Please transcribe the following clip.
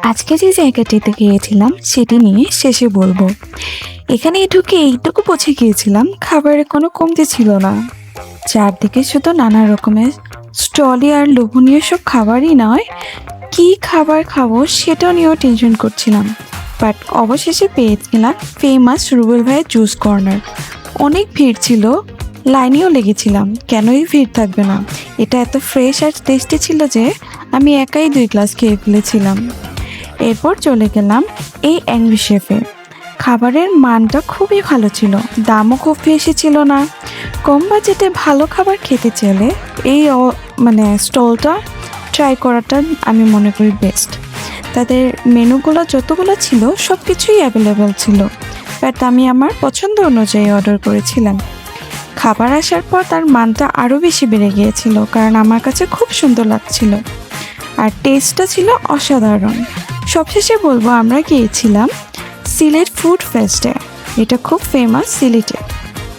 আজকে যে জায়গাটিতে গিয়েছিলাম সেটি নিয়ে শেষে বলবো। এখানে ঢুকে এইটুকু পৌঁছে গিয়েছিলাম, খাবারের কোনো কমতি ছিল না। চারদিকে শুধু নানা রকমের স্টলে আর লোভনীয় সব খাবারই নয়, কি খাবার খাবো সেটা নিয়েও টেনশন করছিলাম। বাট অবশেষে পেয়েছিলাম ফেমাস রুবেল ভাইয়ের জুস কর্নার। অনেক ভিড় ছিল, লাইনেও লেগেছিলাম, কেনই ভিড় থাকবে না। এটা এত ফ্রেশ আর টেস্টি ছিল যে আমি একাই 2 গ্লাস খেয়ে ফেলেছিলাম। এরপর চলে গেলাম এই অ্যাংরি শেফে। খাবারের মানটা খুবই ভালো ছিল, দামও খুব বেশি ছিল না। কম বাজেটে ভালো খাবার খেতে চাইলে এই স্টলটা ট্রাই করাটা আমি মনে করি বেস্ট। তাদের মেনুগুলো যতগুলো ছিল সব কিছুই অ্যাভেলেবেল ছিল, বাট আমি আমার পছন্দ অনুযায়ী অর্ডার করেছিলাম। খাবার আসার পর তার মানটা আরও বেশি বেড়ে গিয়েছিল, কারণ আমার কাছে খুব সুন্দর লাগছিল আর টেস্টটা ছিল অসাধারণ। সবশেষে বলবো আমরা গিয়েছিলাম সিলেট ফুড ফেস্টে, এটা খুব ফেমাস সিলেটে।